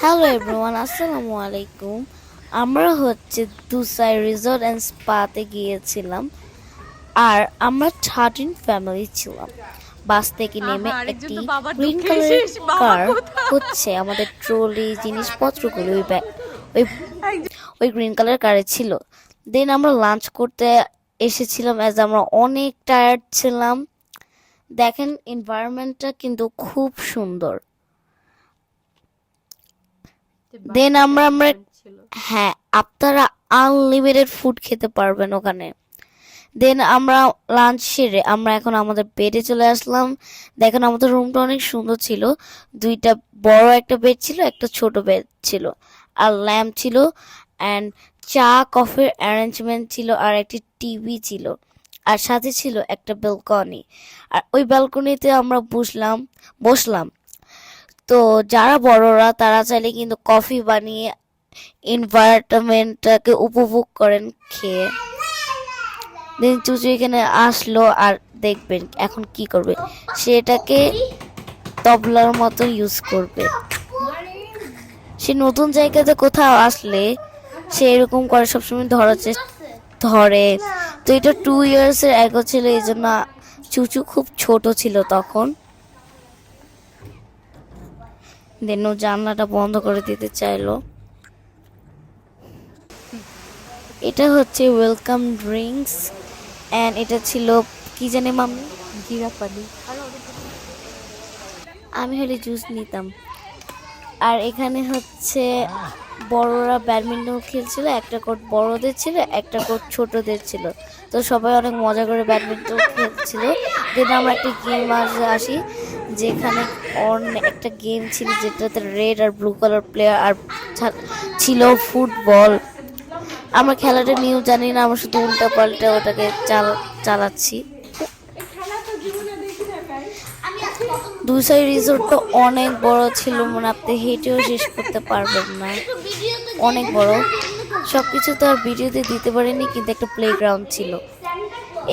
Hello everyone, আসসালামু আলাইকুম। আমরা হচ্ছে দুসাই রিসোর্ট অ্যান্ড স্পাতে গিয়েছিলাম, আর আমরা 13 ফ্যামিলি ছিলাম। বাস থেকে নেমে একটি গ্রিন কালারের কার হচ্ছে আমাদের ট্রলি জিনিসপত্রগুলো ওই ওই গ্রিন কালার কারে ছিল। দেন আমরা লাঞ্চ করতে এসেছিলাম, অ্যাজ আমরা অনেক টায়ার্ড ছিলাম। দেখেন, এনভায়রনমেন্টটা কিন্তু খুব সুন্দর। দেন আমরা হ্যাঁ, আপনারা আনলিমিটেড ফুড খেতে পারবেন ওখানে। দেন আমরা লাঞ্চ সেরে আমরা এখন আমাদের বেডে চলে আসলাম। দেখেন, আমাদের রুমটা অনেক সুন্দর ছিল। দুইটা বড় একটা বেড ছিল, একটা ছোট বেড ছিল, আর ল্যাম্প ছিল, অ্যান্ড চা কফির অ্যারেঞ্জমেন্ট ছিল, আর একটি টিভি ছিল, আর সাথে ছিল একটা ব্যালকনি। আর ওই ব্যালকনিতে আমরা বসলাম। তো যারা বড়রা তারা চাইলে কিন্তু কফি বানিয়ে এনভায়রনমেন্টটাকে উপভোগ করেন খেয়ে। দেন চুচু এখানে আসলো, আর দেখবেন এখন কি করবে, সেটাকে তবলার মতো ইউজ করবে। সে নতুন জায়গাতে কোথাও আসলে সে এরকম করে সবসময় ধরে। তো এটা 2 ইয়ার্স এর আগে ছিল, এই জন্য চুচু খুব ছোট ছিল তখন। দেন ও জানলাটা বন্ধ করে দিতে চাইলো। এটা হচ্ছে ওয়েলকাম ড্রিঙ্কস, অ্যান্ড এটা ছিল কি জানি মাম্মি, জিরা পানি। আমি হলে জুস নিতাম। আর এখানে হচ্ছে বড়রা ব্যাডমিন্টন খেলছিল, একটা কোর্ট বড়দের ছিল, একটা কোর্ট ছোটদের ছিল। তো সবাই অনেক মজা করে ব্যাডমিন্টন খেলছিল। দেন আমরা একটা গেম আসি, যেখানে একটা গেম ছিল যেটাতে রেড আর ব্লু কালার প্লেয়ার, আর ছিল ফুটবল। আমরা খেলাটা নিয়েও জানি না, আমরা শুধু উল্টা পাল্টা ওটাকে চালাচ্ছি। দুসাই রিসোর্টটা অনেক বড় ছিল, মানে আপনি হেঁটেও শেষ করতে পারবেন না, অনেক বড়। সবকিছু তো আর ভিডিওতে দিতে পারিনি, কিন্তু একটা প্লেগ্রাউন্ড ছিল।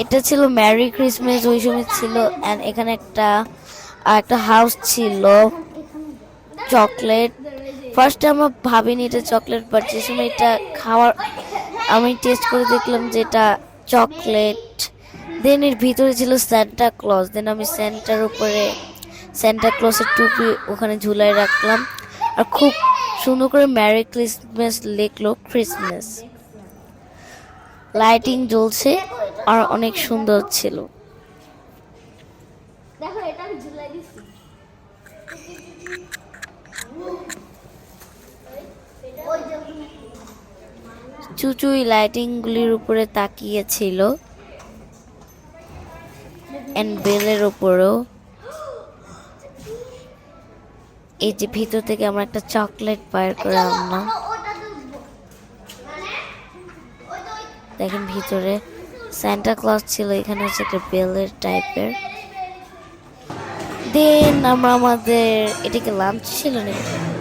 এটা ছিল ম্যারি ক্রিসমাস ওই সময় ছিল। অ্যান্ড এখানে একটা হাউস ছিল চকলেট। ফার্স্টে আমরা ভাবিনি এটা চকলেট, বাট যে সময় এটা খাওয়ার আমি টেস্ট করে দেখলাম যে এটা চকলেট। দেন এর ভিতরে ছিল স্যান্টা ক্লজ। দেন আমি স্যান্টা ক্লজের টুপি ওখানে ঝুলাই রাখলাম, আর খুব সুন্দর করে ম্যারি ক্রিসমাস লিখলো, ক্রিসমাস লাইটিং জ্বলছে, আর অনেক সুন্দর ছিল। চুচুই লাইটিং গুলির উপরে তাকিয়েছিল, এন্ড বেলের উপরেও। এই যে ভিতর থেকে আমরা একটা চকলেট বাইর করে আনলাম, দেখেন ভিতরে সান্টা ক্লজ ছিল, এখানে হচ্ছে একটা বেলের টাইপের। দেন আমাদের এটাকে লাঞ্চ ছিল না,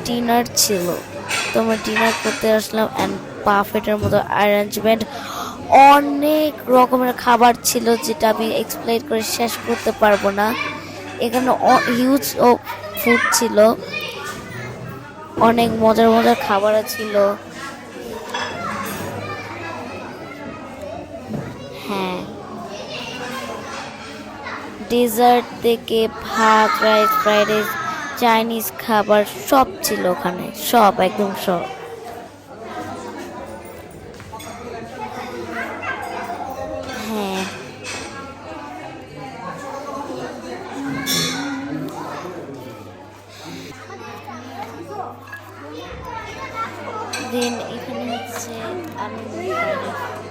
ডিনার ছিল। তো আমরা ডিনার করতে আসলাম, অ্যান্ড বাফেটের মতো অ্যারেঞ্জমেন্ট, অনেক রকমের খাবার ছিল যেটা আমি এক্সপ্লেন করে শেষ করতে পারবো না। এখানে হিউজ ফুড ছিল, অনেক মজার মজার খাবার ছিল। হ্যাঁ, ডেজার্ট থেকে ভাত, রাইস, ফ্রাইড রাইস, চাইনিজ খাবার সব ছিল ওখানে, সব একদম সব। হ্যাঁ, দেন এখানে হচ্ছে আমি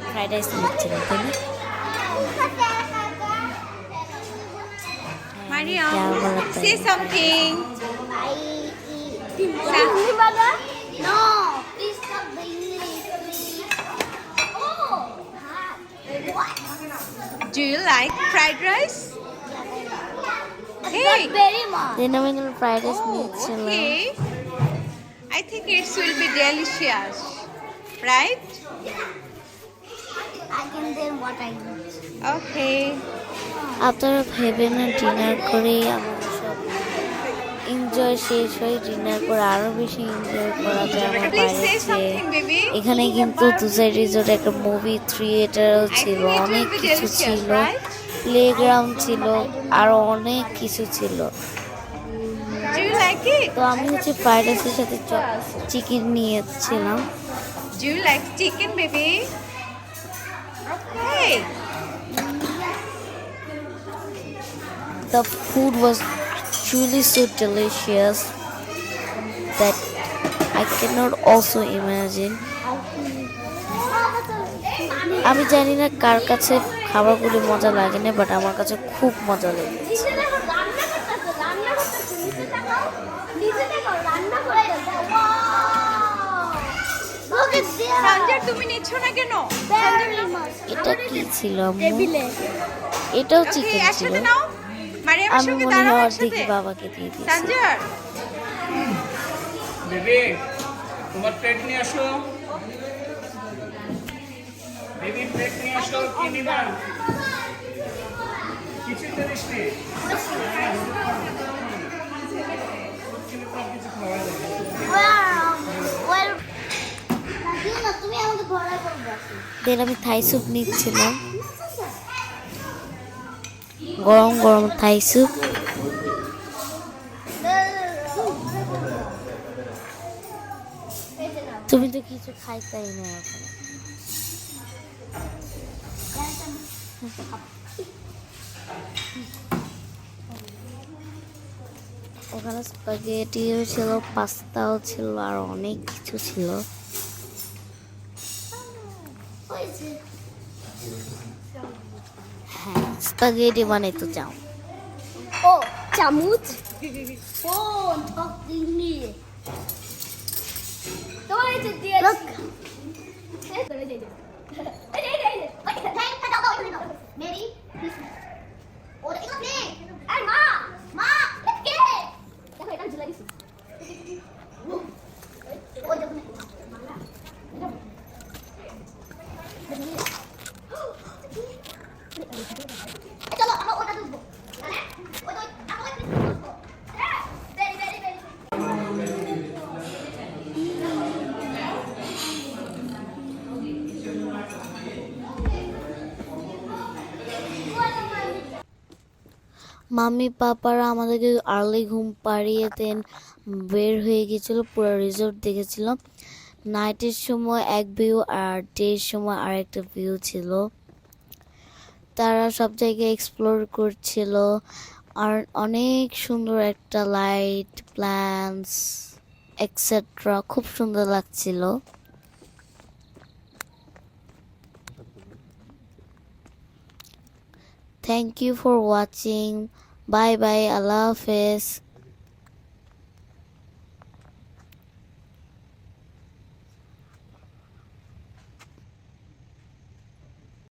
ফ্রাইড রাইস নিচ্ছিলাম, তাই না? Mariam, say something. No, please stop the English. Oh, what? Do you like fried rice? Hey. Very much. দেন আমি এখানে ফ্রাইড রাইস নিচ্ছিলাম। Okay. I think it will be delicious, right? I can tell what I need. Okay. আপনারা ভেবে না dinner করে আমরা সব enjoy শেষ হয়, ডিনার করে আরো বেশি এনজয় করা যায় আমার Please বাইরে say যে something, baby. এখানে কিন্তু দুসাইড রিসোর্ট একটা মুভি থিয়েটারও I ছিল, think it will অনেক be কিছু delicious, ছিল, right? প্লেগ্রাউন্ড ছিল, আরো অনেক কিছু ছিল। Do you like it? তো আমি হচ্ছে ফ্রাইড রাইসের সাথে চিকেন নিয়েছিলাম। Do you like chicken, baby? Okay. The food was truly so delicious that I cannot also imagine. আমি জানি না কার কাছে খাবারগুলি মজা লাগে না, বাট আমার কাছে খুব মজা লেগেছে। নিচে দেখো রান্না করতেছে, রান্না করতেছে, নিচে তাকাও, নিচে দেখো রান্না করতেছে। Look at there. সঞ্জয় তুমি নিচ্ছ না কেন? Very much. এটা কি ছিল আম্মু? টেবিলে। এটাও Okay, চিকেন ছিল। একসাথে নাও। মারিয়ামের আমি সঙ্গে মনে দাঁড়াও হয় একসাথে। অর্ধেক বাবাকে দিয়ে দিয়েছি। সঞ্জয়, বেবি তোমার প্লেট নিয়ে আসো। বেবি প্লেট নিয়ে আসো, কি নিবা? কিছু জিনিস নেই। কিছু খাওয়া যাবে। Well, না তুমি আমাকে ঘোরা করবে। দেন আমি থাই স্যুপ নিচ্ছিলাম, গরম গরম থাই স্যুপ। তুমি তো কিছু খাইতাই না এখন। ওখানে স্প্যাগেটিও ছিল, পাস্তাও ছিল, আর অনেক কিছু ছিল। হ্যাঁ, স্প্যাগেটি মানে তো যাও। ও চামচ ও ঠক দিনি তোমার এই যে দিয়ে এই করে যাই মেরি ওরে এগুলো নে এই মা মা কে দেখো এটা ঝুলাই দিছি ও দেখো চলো আমরা ওটা দুধবো হ্যাঁ ওই ওই আমরা ওই দুধবো হ্যাঁ ভেরি ভেরি ভেরি মাম্মি পাপারা আমাদেরকে আর্লি ঘুম পাড়িয়ে দেন বের হয়ে গেছিল, পুরো রিসোর্ট দেখেছিল। নাইটের সময় এক ভিউ আর ডের সময় আর একটা ভিউ ছিল। তারা সব জায়গায় এক্সপ্লোর করছিল, আর অনেক সুন্দর একটা লাইট প্ল্যান্টস এক্সেট্রা, খুব সুন্দর লাগছিল। Thank you for watching. Bye bye, আল্লাহ হাফেজ।